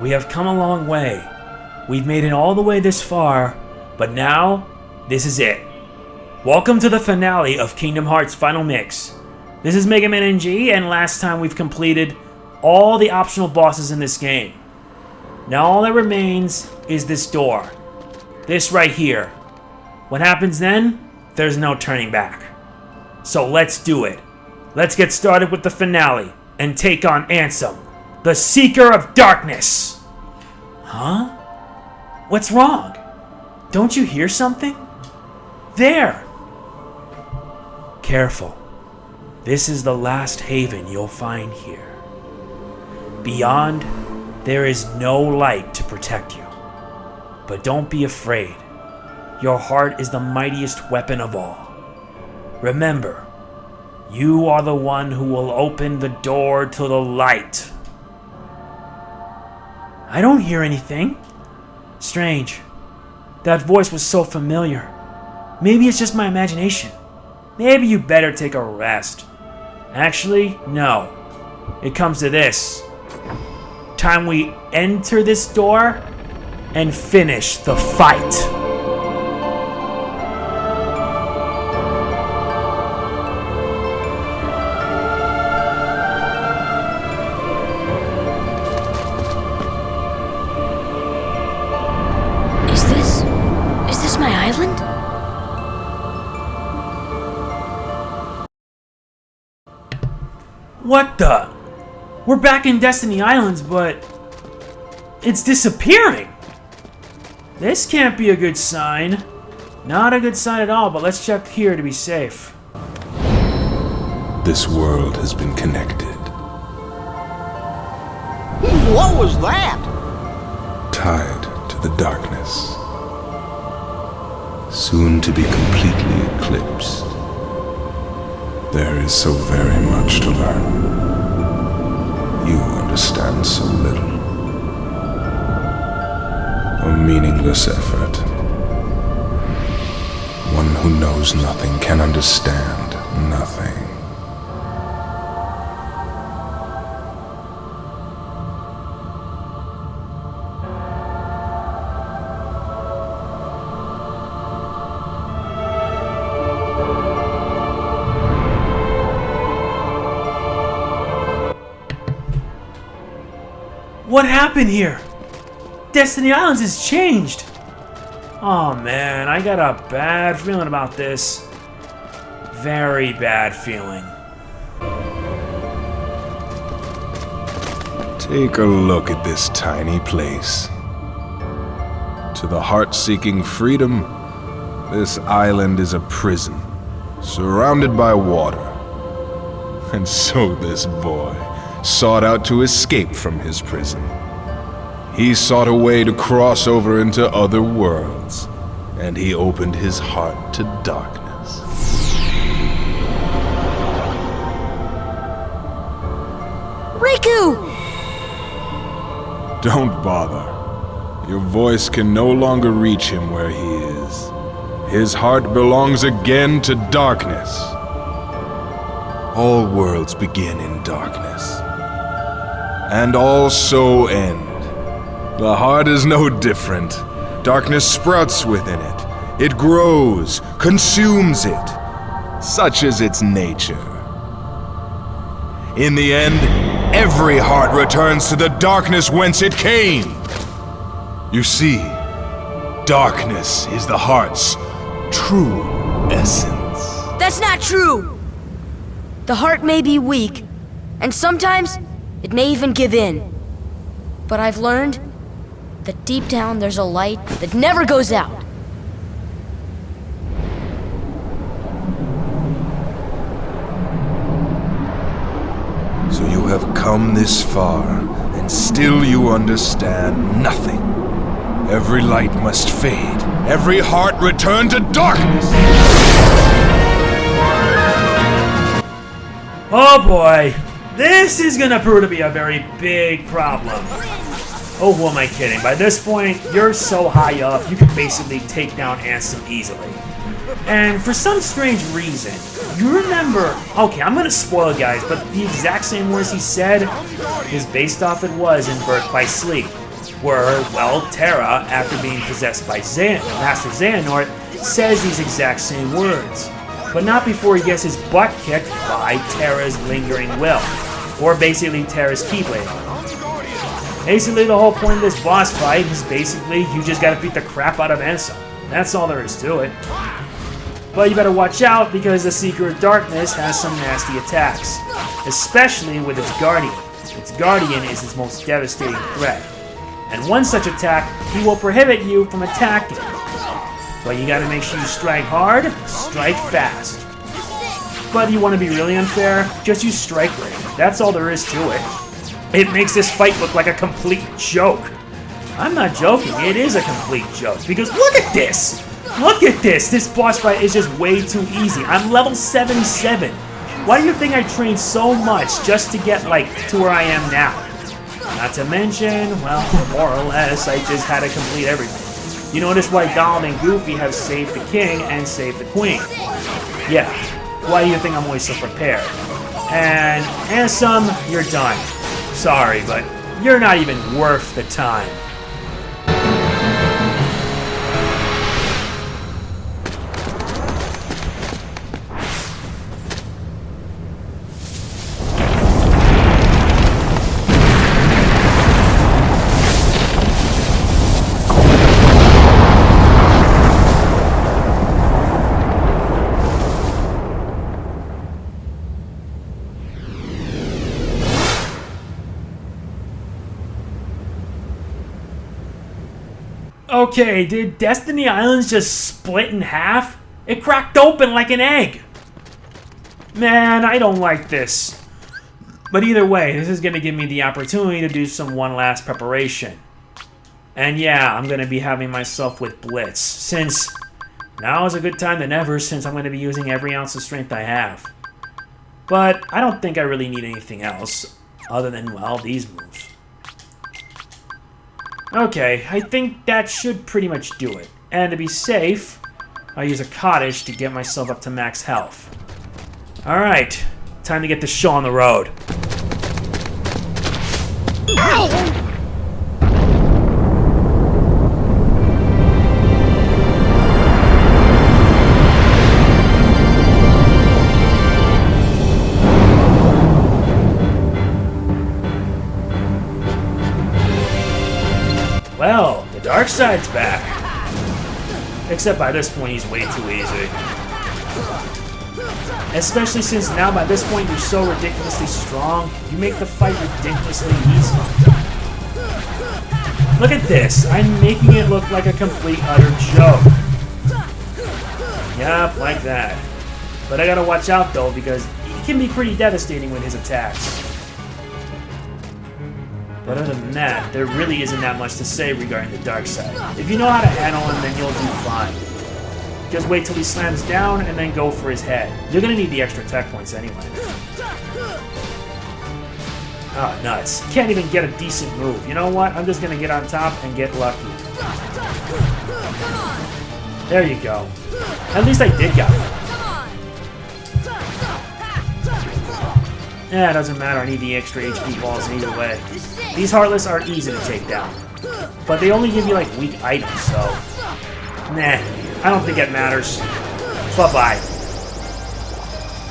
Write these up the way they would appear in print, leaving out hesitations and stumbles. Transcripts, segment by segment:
we have come a long way. We've made it all the way this far, but now, this is it. Welcome to the finale of Kingdom Hearts Final Mix. This is Mega Man NG, and last time we've completed all the optional bosses in this game. Now all that remains is this door. This right here. What happens then? There's no turning back. So let's do it. Let's get started with the finale and take on Ansem, the Seeker of Darkness. Huh? What's wrong? Don't you hear something? There! Careful. This is the last haven you'll find here. Beyond, there is no light to protect you. But don't be afraid. Your heart is the mightiest weapon of all. Remember, you are the one who will open the door to the light. I don't hear anything. Strange. That voice was so familiar. Maybe it's just my imagination. Maybe you better take a rest. Actually, no. It comes to this. Time we enter this door and finish the fight. Is this my island? What the? We're back in Destiny Islands, but it's disappearing. This can't be a good sign. Not a good sign at all, but let's check here to be safe. This world has been connected. What was that? Tied to the darkness. Soon to be completely eclipsed. There is so very much to learn. You understand so little. A meaningless effort. One who knows nothing can understand nothing. What happened here? Destiny Islands has changed. Oh man, I got a bad feeling about this. Very bad feeling. Take a look at this tiny place. To the heart-seeking freedom, this island is a prison, surrounded by water. And so this boy sought out to escape from his prison. He sought a way to cross over into other worlds, and he opened his heart to darkness. Riku! Don't bother. Your voice can no longer reach him where he is. His heart belongs again to darkness. All worlds begin in darkness, and all so end. The heart is no different. Darkness sprouts within it. It grows, consumes it. Such is its nature. In the end, every heart returns to the darkness whence it came. You see, darkness is the heart's true essence. That's not true! The heart may be weak, and sometimes it may even give in. But I've learned that deep down there's a light that never goes out. So you have come this far, and still you understand nothing. Every light must fade. Every heart return to darkness. Oh boy, this is gonna prove to be a very big problem. Oh, who am I kidding? By this point, you're so high up, you can basically take down Ansem easily. And for some strange reason, you remember... Okay, I'm gonna spoil it, guys, but the exact same words he said is based off it was in Birth by Sleep. where, well, Terra, after being possessed by Master Xehanort, says these exact same words. But not before he gets his butt kicked by Terra's lingering will, or basically Terra's Keyblade. Basically, the whole point of this boss fight is basically you just gotta beat the crap out of Ansem. That's all there is to it. But you better watch out because the Seeker of Darkness has some nasty attacks, especially with its Guardian. Its Guardian is its most devastating threat. And one such attack, he will prohibit you from attacking. But you gotta make sure you strike hard, strike fast. But if you want to be really unfair, just use Strike Rate. That's all there is to it. It makes this fight look like a complete joke. I'm not joking, it is a complete joke. Because look at this! Look at this! This boss fight is just way too easy. I'm level 77. Why do you think I trained so much just to get, like, to where I am now? Not to mention, well, more or less, I just had to complete everything. You notice why Donald and Goofy have saved the king and saved the queen. Yeah, why do you think I'm always so prepared? And Ansem, you're done. Sorry, but you're not even worth the time. Okay, did Destiny Islands just split in half? It cracked open like an egg! Man, I don't like this. But either way, this is going to give me the opportunity to do some one last preparation. And yeah, I'm going to be having myself with Blitz, since now is a good time than ever since I'm going to be using every ounce of strength I have. But I don't think I really need anything else, other than, well, these moves. Okay, I think that should pretty much do it. And to be safe, I'll use a cottage to get myself up to max health. Alright, time to get the show on the road. Well, the dark side's back. Except by this point, he's way too easy. Especially since now by this point you're so ridiculously strong, you make the fight ridiculously easy. Look at this, I'm making it look like a complete utter joke. Yup, like that. But I gotta watch out though, because he can be pretty devastating with his attacks. But other than that, there really isn't that much to say regarding the dark side. If you know how to handle him, then you'll do fine. Just wait till he slams down and then go for his head. You're gonna need the extra tech points anyway. Oh, nuts. Can't even get a decent move. You know what? I'm just gonna get on top and get lucky. There you go. At least I did get it. Yeah, it doesn't matter. I need the extra HP balls either way. These Heartless are easy to take down. But they only give you, like, weak items, so... Nah, I don't think it matters. Bye-bye.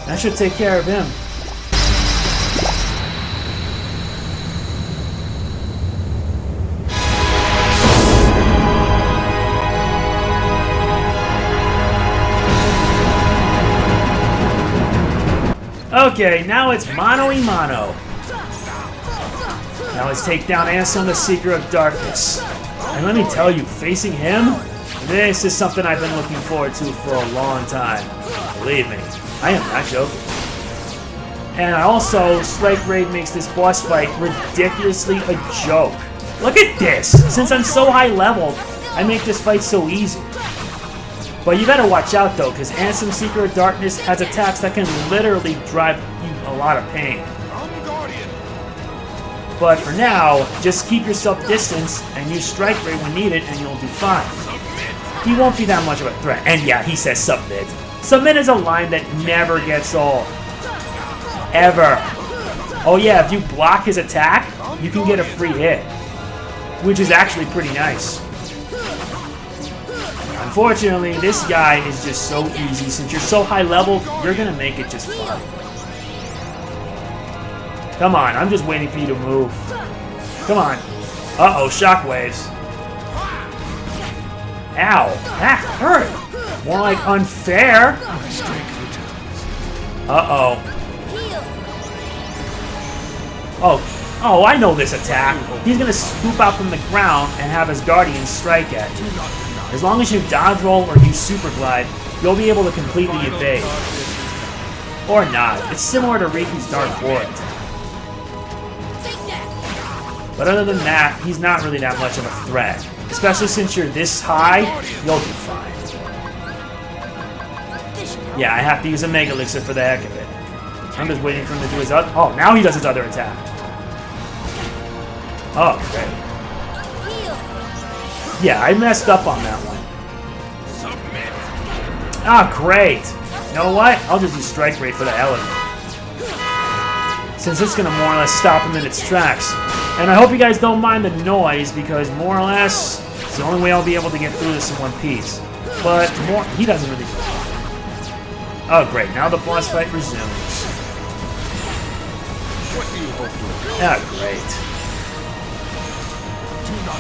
That should take care of him. Okay, now it's mano-a-mano. Now let's take down Ansem, the Seeker of Darkness. And let me tell you, facing him, this is something I've been looking forward to for a long time. Believe me, I am not joking. And also, Strike Raid makes this boss fight ridiculously a joke. Look at this! Since I'm so high level, I make this fight so easy. But you better watch out though, because Ansem Seeker of Darkness has attacks that can literally drive you a lot of pain. But for now, just keep yourself distance and use Strike Rate when needed and you'll do fine. He won't be that much of a threat. And yeah, he says submit. Submit is a line that never gets old. Ever. Oh yeah, if you block his attack, you can get a free hit. which is actually pretty nice. Unfortunately, this guy is just so easy. Since you're so high level, you're gonna make it just fine. Come on, I'm just waiting for you to move. Come on. Uh-oh, shockwaves. Ow, that hurt. More like unfair. Uh-oh. Oh, I know this attack. He's gonna scoop out from the ground and have his guardian strike at you. As long as you dodge roll or use super glide, you'll be able to completely evade. Or not. It's similar to Riku's Dark Board. But other than that, he's not really that much of a threat. Especially since you're this high, you'll do fine. Yeah, I have to use a Mega Elixir for the heck of it. I'm just waiting for him to do his other... Oh, now he does his other attack. Oh, great. Yeah, I messed up on that one. Ah, great. You know what? I'll just use Strike Rate for the hell of it. Since it's going to more or less stop him in its tracks. And I hope you guys don't mind the noise, because more or less, it's the only way I'll be able to get through this in one piece. But more, he doesn't really do it. Oh, great. Now the boss fight resumes. Ah, great.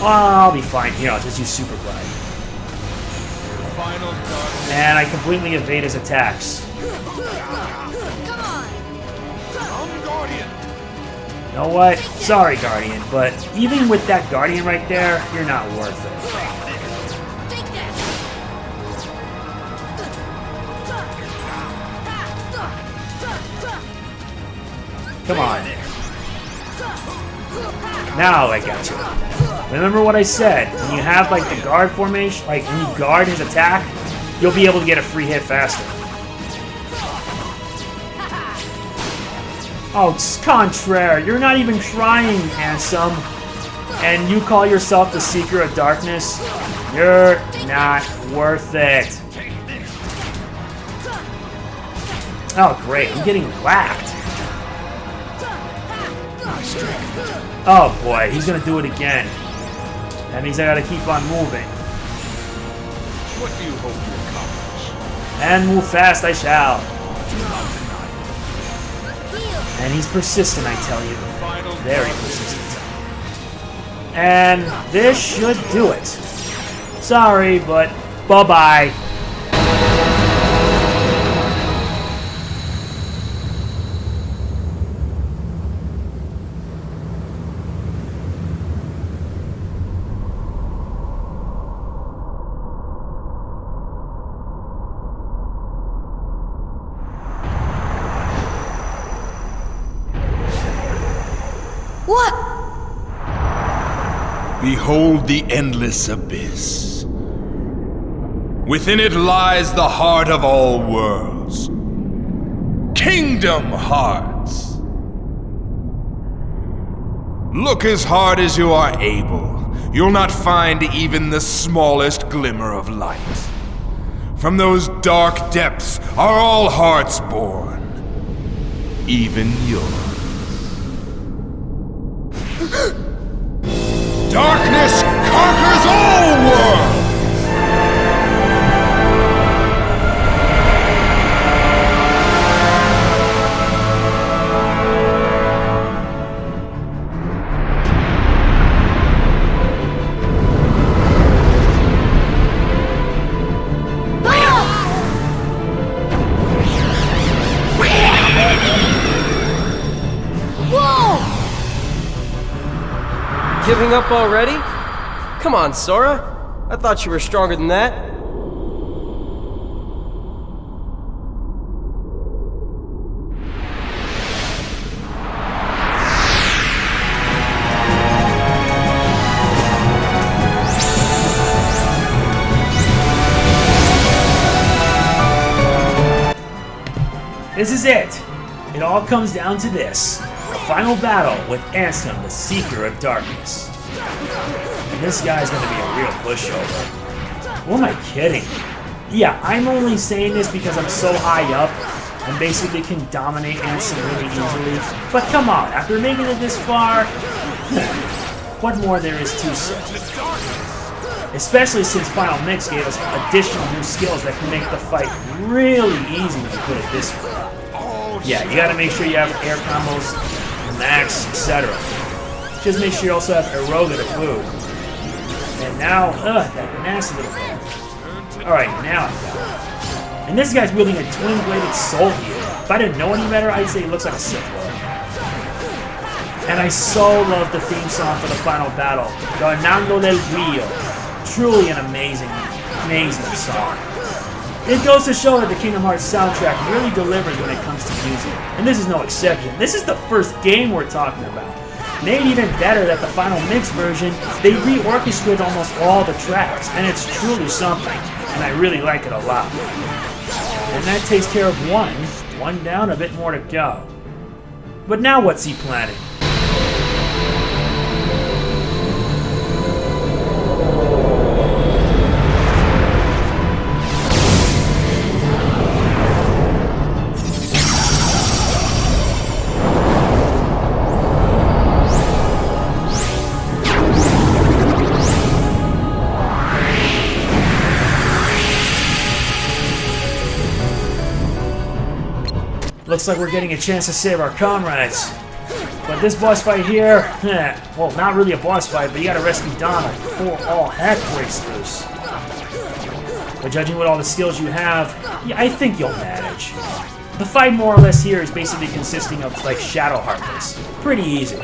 Well, I'll be fine here. I'll just use Super Glide. And I completely evade his attacks. You know what? Sorry, Guardian, but even with that Guardian right there, you're not worth it. Come on. Now I got you. Remember what I said, when you have like the guard formation, like when you guard his attack, you'll be able to get a free hit faster. Oh, it's contraire. You're not even trying, Ansem. And you call yourself the Seeker of Darkness? You're not worth it. Oh, great. I'm getting whacked. Oh, boy. He's going to do it again. That means I got to keep on moving. What do you hope to accomplish? And move fast I shall. And he's persistent, I tell you. Very persistent. And this should do it. Sorry, but bye-bye. What? Behold the endless abyss. Within it lies the heart of all worlds. Kingdom Hearts. Look as hard as you are able. You'll not find even the smallest glimmer of light. From those dark depths are all hearts born. Even yours. Darkness conquers all worlds! Giving up already? Come on, Sora. I thought you were stronger than that. This is it. It all comes down to this. The final battle with Ansem, the Seeker of Darkness. And this guy's gonna be a real pushover. What am I kidding? Yeah, I'm only saying this because I'm so high up and basically can dominate Ansem really easily. But come on, after making it this far, what more there is to say. Especially since Final Mix gave us additional new skills that can make the fight really easy if you put it this way. Yeah, you gotta make sure you have air combos, max, etc. Just make sure you also have Eroga to boot. And now, that nasty little thing. Alright, now I got it. And this guy's wielding a twin-bladed soul here. If I didn't know any better, I'd say he looks like a Sith Lord. And I so love the theme song for the final battle, Tornado del Rio. Truly an amazing, amazing song. It goes to show that the Kingdom Hearts soundtrack really delivers when it comes to music. And this is no exception. This is the first game we're talking about. Made even better that the Final Mix version, they reorchestrated almost all the tracks, and it's truly something, and I really like it a lot. And that takes care of one down, a bit more to go. But now what's he planning? Looks like we're getting a chance to save our comrades. But this boss fight here, well, not really a boss fight, but you gotta rescue Donald before all heck breaks loose. But judging with all the skills you have, yeah, I think you'll manage. The fight more or less here is basically consisting of like Shadow Heartless. Pretty easy.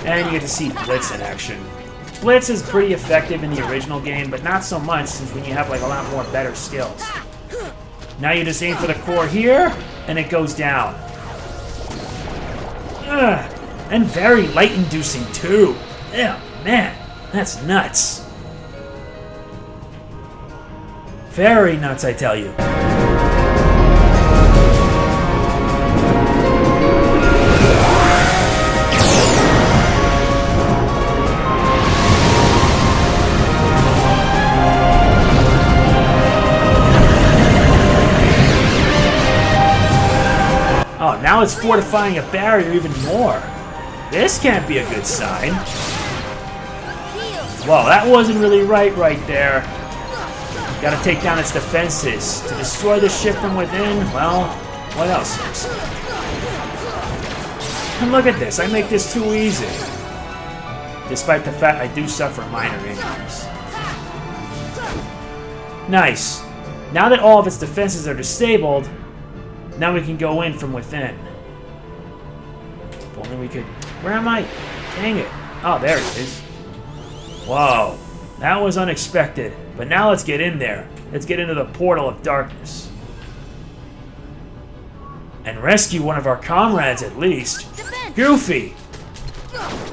And you get to see Blitz in action. Blitz is pretty effective in the original game, but not so much since when you have like a lot more better skills. Now you just aim for the core here, and it goes down. And very light-inducing, too. Yeah, man, that's nuts. Very nuts, I tell you. Oh, now it's fortifying a barrier even more. This can't be a good sign. Well, that wasn't really right there. Gotta take down its defenses. To destroy the ship from within, well, what else is? And look at this, I make this too easy. Despite the fact I do suffer minor injuries. Nice. Now that all of its defenses are disabled, now we can go in from within. If only we could... Where am I? Dang it. Oh, there it is. Whoa. That was unexpected. But now let's get in there. Let's get into the portal of darkness. And rescue one of our comrades at least. Goofy!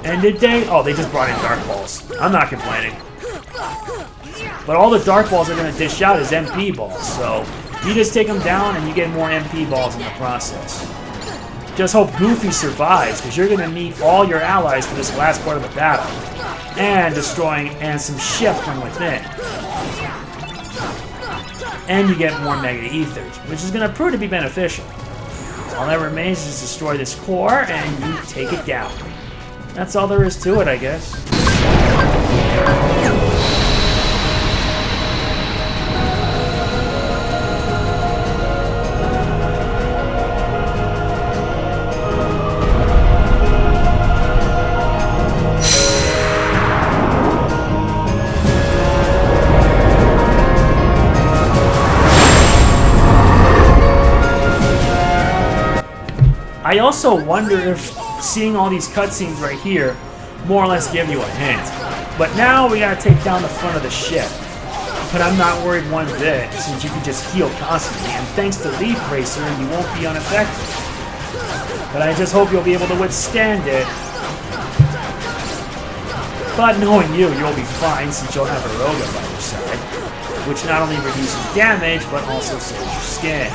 And did they? Oh, they just brought in Dark Balls. I'm not complaining. But all the Dark Balls are going to dish out as MP balls, so... You just take them down and you get more MP balls in the process. Just hope Goofy survives, because you're going to need all your allies for this last part of the battle. And destroying Ansem's ship from within. And you get more Mega Ethers, which is going to prove to be beneficial. All that remains is destroy this core and you take it down. That's all there is to it, I guess. I also wonder if seeing all these cutscenes right here more or less give you a hint. But now we gotta take down the front of the ship. But I'm not worried one bit, since you can just heal constantly, and thanks to Leaf Racer, you won't be unaffected. But I just hope you'll be able to withstand it. But knowing you, you'll be fine, since you'll have Eroga by your side, which not only reduces damage, but also saves your skin.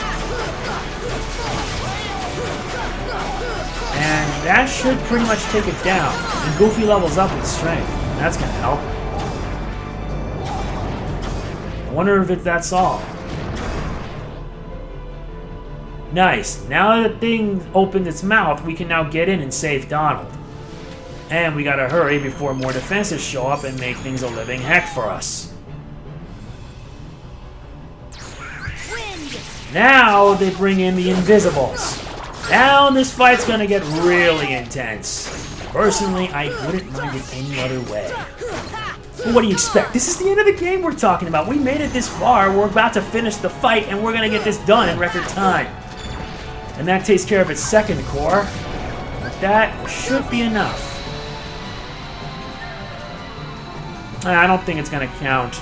And that should pretty much take it down. And Goofy levels up with strength. That's gonna help. I wonder if that's all. Nice. Now that the thing opened its mouth, we can now get in and save Donald. And we gotta hurry before more defenses show up and make things a living heck for us. Now they bring in the Invisibles. Now this fight's gonna get really intense. Personally, I wouldn't mind it any other way. But what do you expect? This is the end of the game we're talking about. We made it this far, we're about to finish the fight, and we're gonna get this done in record time. And that takes care of its second core. But that should be enough. I don't think it's gonna count.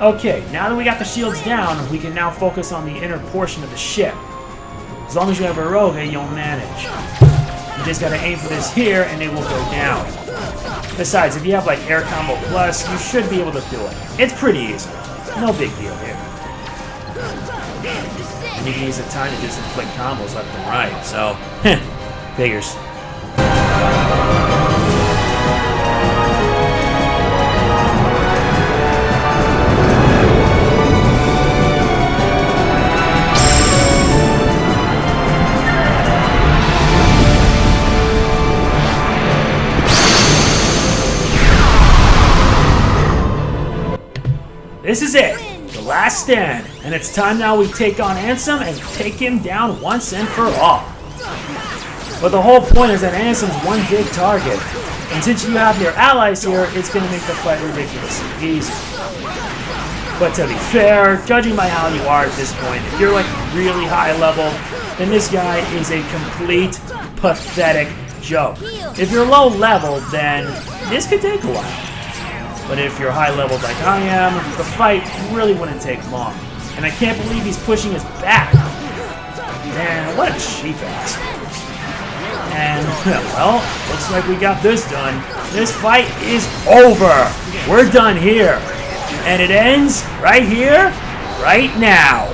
Okay, now that we got the shields down, we can now focus on the inner portion of the ship. As long as you have a rogue, you'll manage. You just gotta aim for this here, and it will go down. Besides, if you have like Air Combo Plus, you should be able to do it. It's pretty easy. No big deal here. And you can use the time to just inflict combos left and right, so, figures. This is it, the last stand, and it's time now we take on Ansem and take him down once and for all. But the whole point is that Ansem's one big target, and since you have your allies here, it's going to make the fight ridiculously easy. But to be fair, judging by how you are at this point, if you're like really high level, then this guy is a complete, pathetic joke. If you're low level, then this could take a while. But if you're high level like I am, the fight really wouldn't take long. And I can't believe he's pushing us back. Man, what a cheap ass. And, well, looks like we got this done. This fight is over. We're done here. And it ends right here, right now.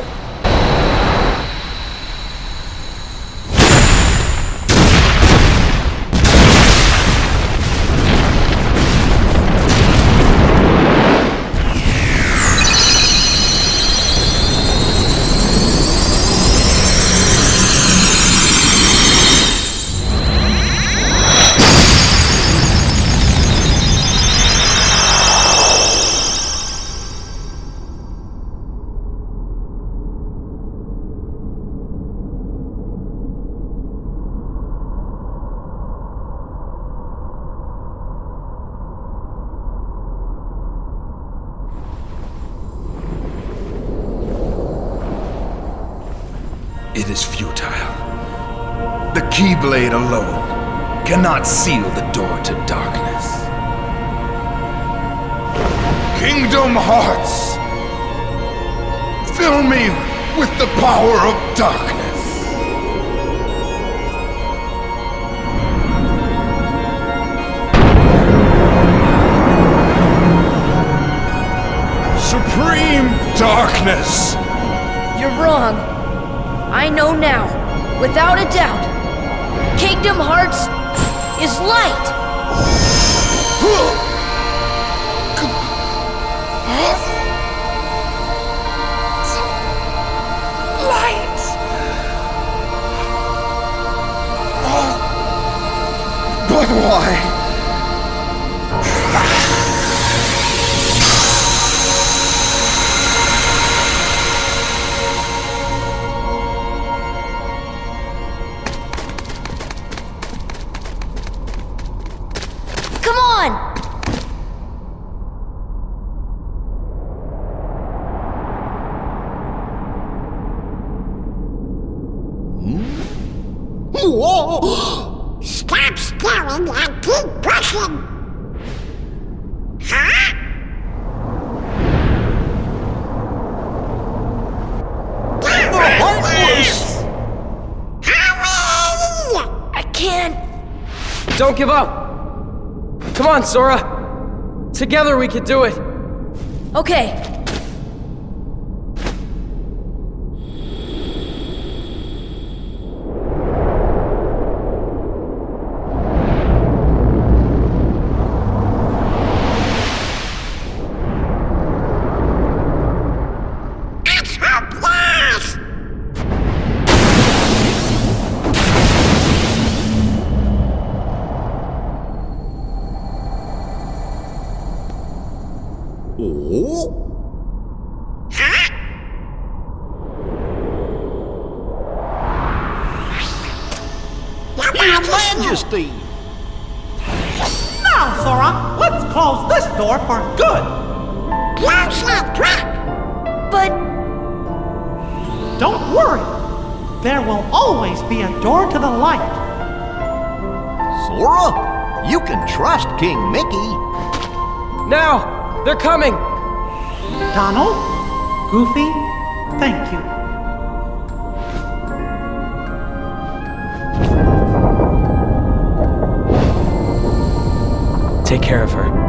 It is futile. The Keyblade alone cannot seal the door to darkness. Kingdom Hearts, fill me with the power of darkness. Supreme darkness! You're wrong. I know now, without a doubt, Kingdom Hearts is light! Light! But why? Come on! Whoa! Stop staring and keep pushing! Huh? I can't Don't give up! Come on, Sora! Together we can do it! Okay. It's hopeless! Huh? Your Majesty! Now, Sora, let's close this door for good. Close it, drop! But Don't worry. There will always be a door to the light. Sora, you can trust King Mickey. Now! They're coming! Donald, Goofy, thank you. Take care of her.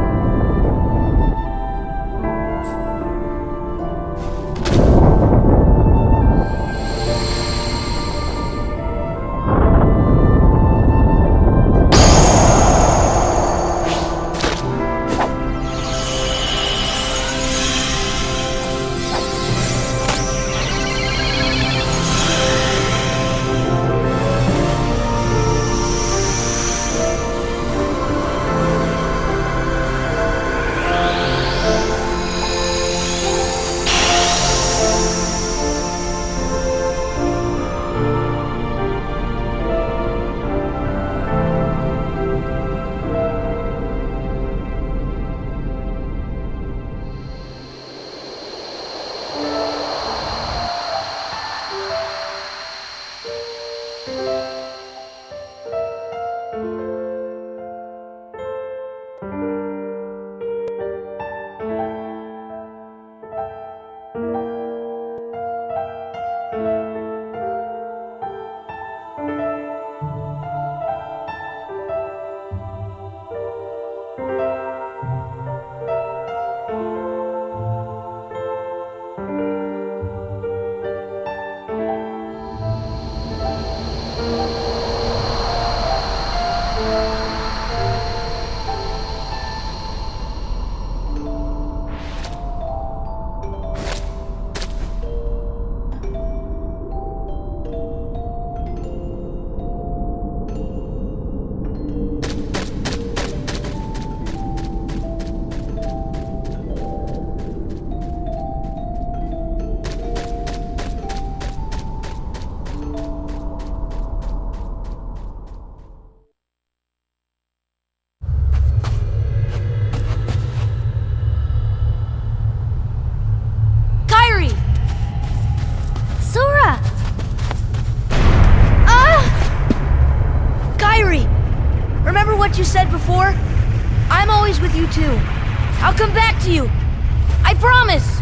what you said before? I'm always with you too. I'll come back to you. I promise!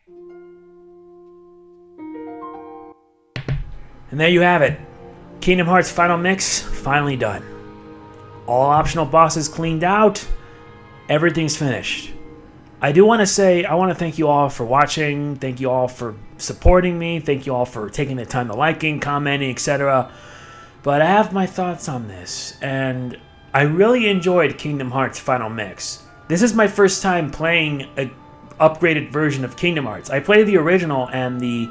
And there you have it. Kingdom Hearts Final Mix finally done. All optional bosses cleaned out. Everything's finished. I do want to say, I want to thank you all for watching. Thank you all for supporting me. Thank you all for taking the time to liking, commenting, etc. But I have my thoughts on this, and I really enjoyed Kingdom Hearts Final Mix. This is my first time playing an upgraded version of Kingdom Hearts. I played the original, and the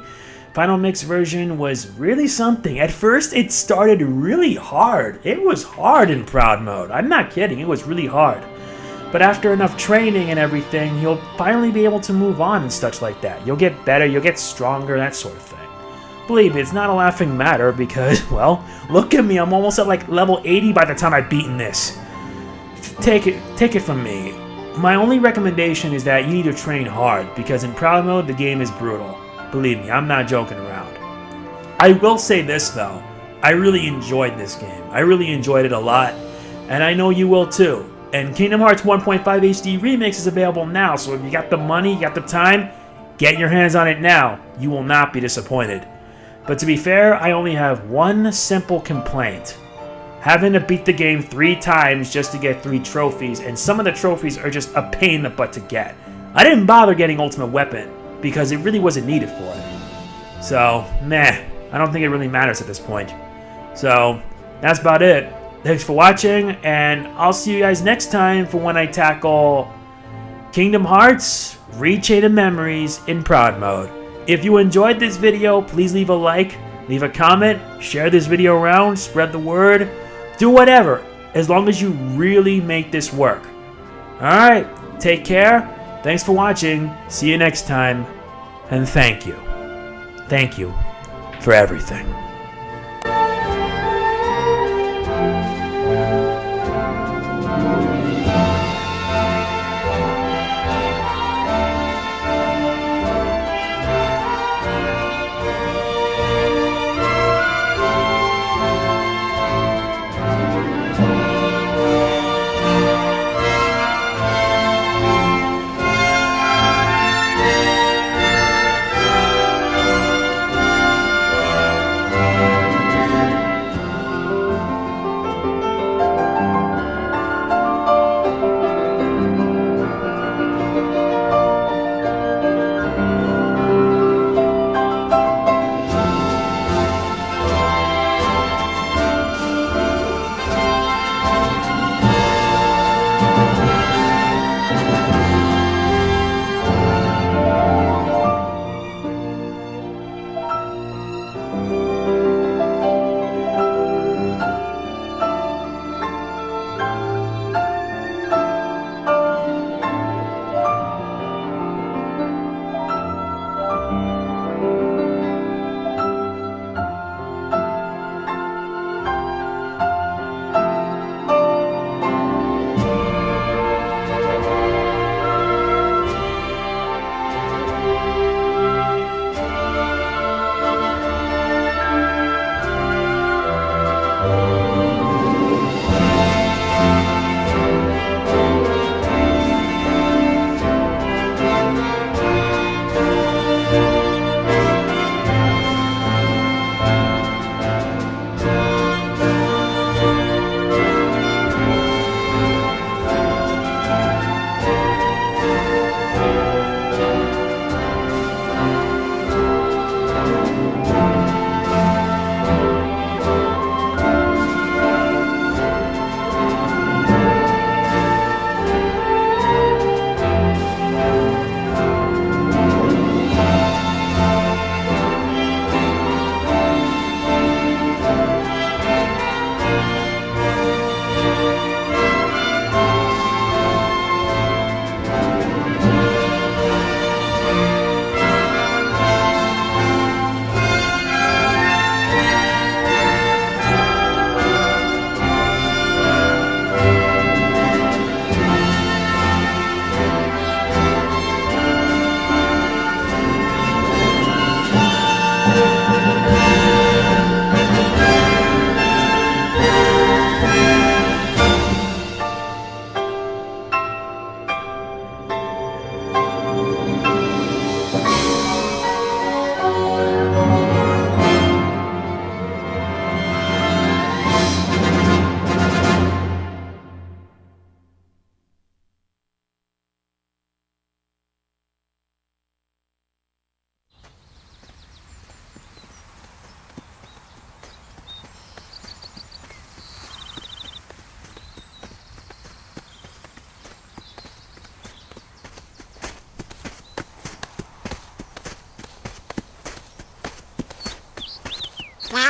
Final Mix version was really something. At first, it started really hard. It was hard in Proud Mode. I'm not kidding. It was really hard. But after enough training and everything, you'll finally be able to move on and such like that. You'll get better, you'll get stronger, that sort of thing. Believe me, it's not a laughing matter because, well, look at me. I'm almost at like level 80 by the time I've beaten this. Take it from me. My only recommendation is that you need to train hard because in Proud Mode, the game is brutal. Believe me, I'm not joking around. I will say this though. I really enjoyed this game. I really enjoyed it a lot. And I know you will too. And Kingdom Hearts 1.5 HD Remix is available now, so if you got the money, you got the time, get your hands on it now. You will not be disappointed. But to be fair, I only have one simple complaint. Having to beat the game 3 times just to get 3 trophies, and some of the trophies are just a pain in the butt to get. I didn't bother getting Ultimate Weapon, because it really wasn't needed for it. So, meh, I don't think it really matters at this point. So, that's about it. Thanks for watching, and I'll see you guys next time for when I tackle Kingdom Hearts Rechain of Memories in Proud Mode. If you enjoyed this video, please leave a like, leave a comment, share this video around, spread the word, do whatever, as long as you really make this work. Alright, take care, thanks for watching, see you next time, and thank you. Thank you for everything.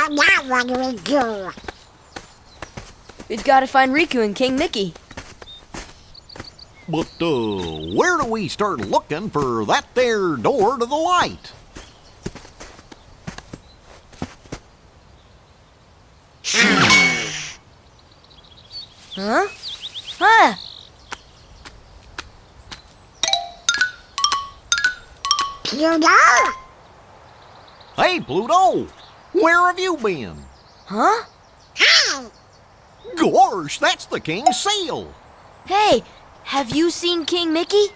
So now what do we do? We've got to find Riku and King Mickey. But, where do we start looking for that there door to the light? Huh? Huh? Pluto? Hey, Pluto! Where have you been? Huh? Hey! Gosh, that's the king's seal! Hey, have you seen King Mickey?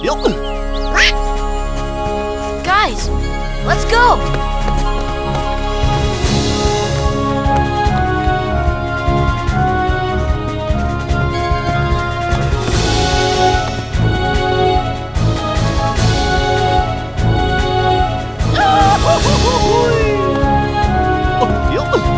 Yup. Guys, let's go! Yup.